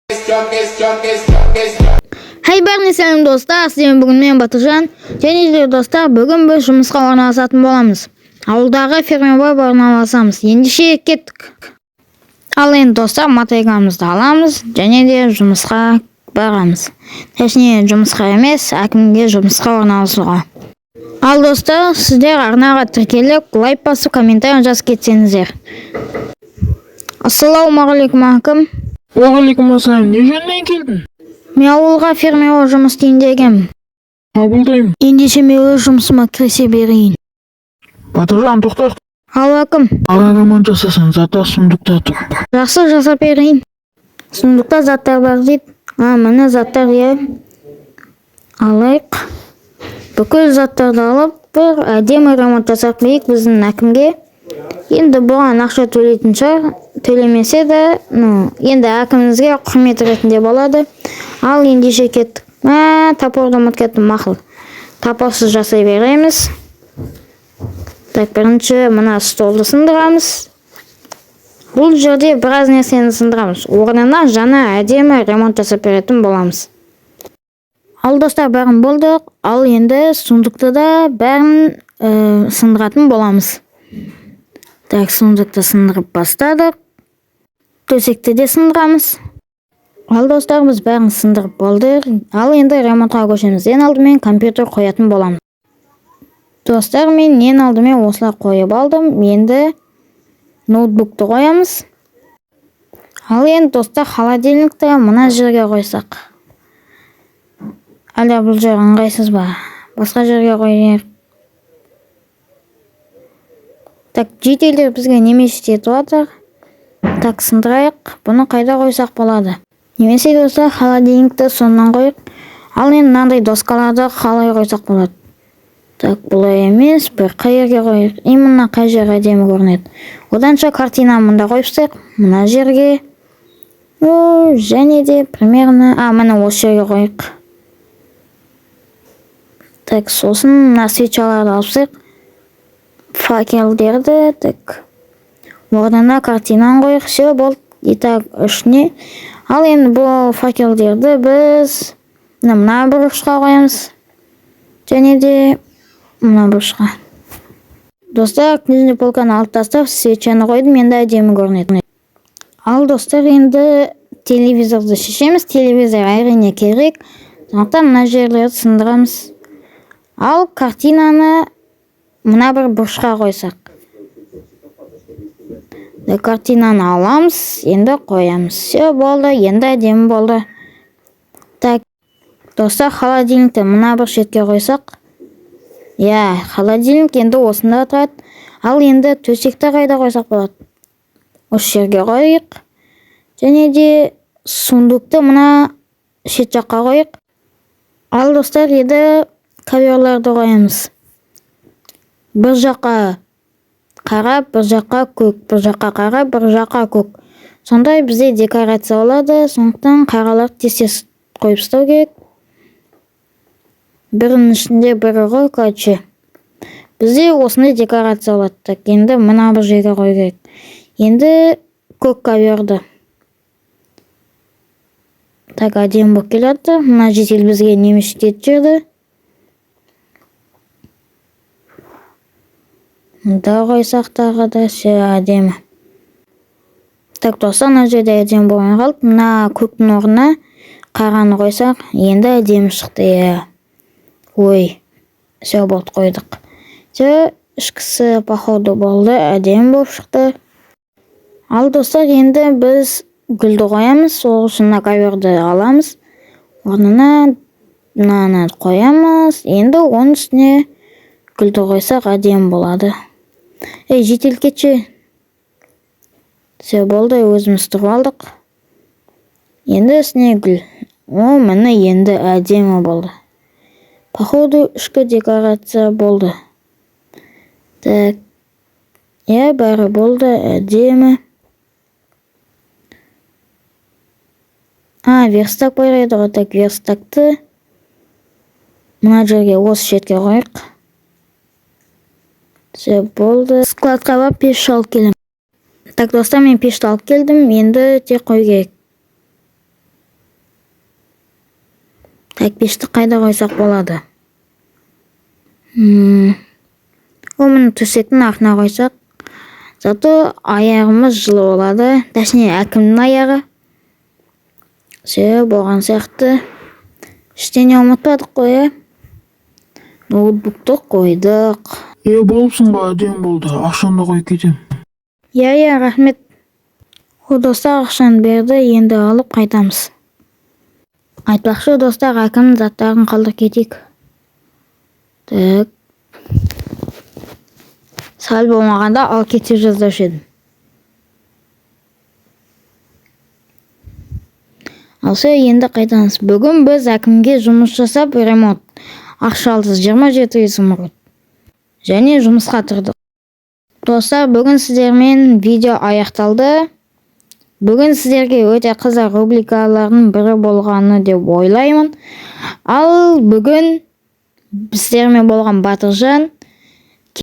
Hey bәріне сәлем достар, сіздермен бүгін мен Батыржан. Және де достар, бүгін біз жұмысқа орналасатын боламыз. Ауылдағы фермерге орналасамыз. Ендеше кеттік. Ал енді достар, материалымызды аламыз және де жұмысқа барамыз. Точнее, жұмысқа емес, әкімге жұмысқа орналасуға. Ал достар, сіздер арнаға тіркеліп, лайк басып, комментарий жазып кетсеңіздер. Ассалаумағалейкум әкім. Уағалейкум ассалам, не жөнмен келдің? Мен ауылға фермер жұмыс істейін дегенмін. Қабылдаймын. Ендеше мен өз жұмысыма кірісе берейін. Батыржан, тоқтат. Ал әкім. Ремонт жасасын, заттар сундукта тұр. Жақсы, жасап берейін. Сундукта заттар бар дейді. Міне заттар алайық. Бүкіл заттарды алып, бір әдемі ремонт жасап берейік біздің әкімге. Енді бұған ақша төлейтін шығар, төлемесе де, енді әкімімізге құрмет ретінде болады. Ал ендеше кеттік. Топорды ұмытып кеттім, мақұл. Топорсыз жасай береміз. Так, бірінші мына столды сындырамыз. Бұл жерде біраз нәрсені сындырамыз. Орнына жаңа әдемі ремонт жасап беретін боламыз. Ал достар, бәрін болдық. Ал енді сундукты да бәрін сындыратын боламыз. Так, сундукты сындырып бастадық. Төсекті де сындырамыз. Ал достар, біз бәрін сындырып болдық. Ал енді ремонтқа көшеміз. Ең алдымен компьютер қоятын боламыз. Достар, мен ең алдымен осылай қойып алдым. Енді ноутбукты қоямыз. Ал енді достар, холодильникті мына жерге қойсақ. Әлі бұл жер ыңғайсыз ба? Басқа жерге қойайық. Так, жетелдер бізге немесе етіп жатыр. Так, сындырайық. Бұны қайда қойсақ болады? Немесе достар, холодильникті соннан қойық. Ал енді мынандай доскаларды қалай қойсақ болады? Так, бұлай емес, бір қайерге қойық. Мына қай жер әдемі көрінеді. Оданша картина мұнда қойыпсақ, мына жерге. Және де примерно, мына осы жерге қойық. Так, сосын мына свечаларды алыпсақ. Факелдерді, так. Орнына картинаны қойық. Все болды. Итак, үшіне. Ал енді бұл факелдерді біз мына бір ұшқа қоямыз. Және де мына бір ұшқа. Достар, книжный полканы алып тастап, свечаны қойдым, енді әдемі көрінеді. Ал достар, енді телевизорды шешеміз. Телевизор әрине керек. Сондықтан мына жерлерді сындырамыз. Ал картинаны мына бір бұрышқа қойсақ. Картинаны аламыз, енді қоямыз. Все болды, енді әдемі болды. Так, достар, холодильникті мына бір шетке қойсақ. Холодильник енді осында тұрады. Ал енді төсекті қайда қойсақ болады? Осы жерге қойық. Және де сундукты мына шет жаққа қойық. Ал достар, енді коверларды қоямыз. Бір жаққа қара, бір жаққа көк, бір жаққа қара, бір жаққа көк. Сондай бізде декорация болады, сондықтан қараларды тез қойып ұстау керек. Бірінің ішінде бірі ғой, короче. Бізде осындай декорация болады. Так, енді мына бір жерге қою керек. Енді көк коверді. Так, әдемі болып келеді. Мына жетел бізге немесе жетеді. Да қойсақ тағы да все әдемі. Так, достар, мына жерде әдемі болған қалды. Мына көктің орнына қараны қойсақ, енді әдемі шықты. Ой, все болды, қойдық. Все, ішкісі походу болды, әдемі болып шықты. Ал достар, енді біз гүлді қоямыз, сол үшін коверді аламыз. Орнына мынаны қоямыз. Енді оның үстіне гүлді қойсақ әдемі болады. Жетел кетші. Все болды, өзіміз тұрып алдық. Енді үстіне гүл. Міне енді әдемі болды. Походу, ішкі декорация болды. Так, бәрі болды, әдемі. Верстак байрайды ғой. Так, верстакты мына жерге осы шетке қойық. Все болды. Складқа барып пеш алып келем. Так, достар, мен пешті алып келдім. Енді тек қою керек. Тәкпешті қайда қойсақ болады? Оны төсектің артына қойсақ, зато аяғымыз жылы болады. Точнее, әкімнің аяғы. Все болған сияқты. Ештеңе ұмытпадық қой, ноутбукты қойдық. Болыпсың ба, әдемі болды. Ақшаны қойып кетем. Рахмет. Достар ақшаны берді, енді алып қайтамыз. Айтпақшы достар, әкімнің заттарын қалдыр кетейік. Так. Сәл болмағанда ал кетіп жаздаушы едім. Алса енді қайтамыз. Бүгін біз әкімге жұмыс жасап, ремонт ақшалсыз 27 изумруд және жұмысқа тұрдық. Достар, бүгін сіздермен видео аяқталды. Бүгін сіздерге өте қызық рубрикалардың бірі болғаны деп ойлаймын. Ал бүгін сіздермен болған Батыржан,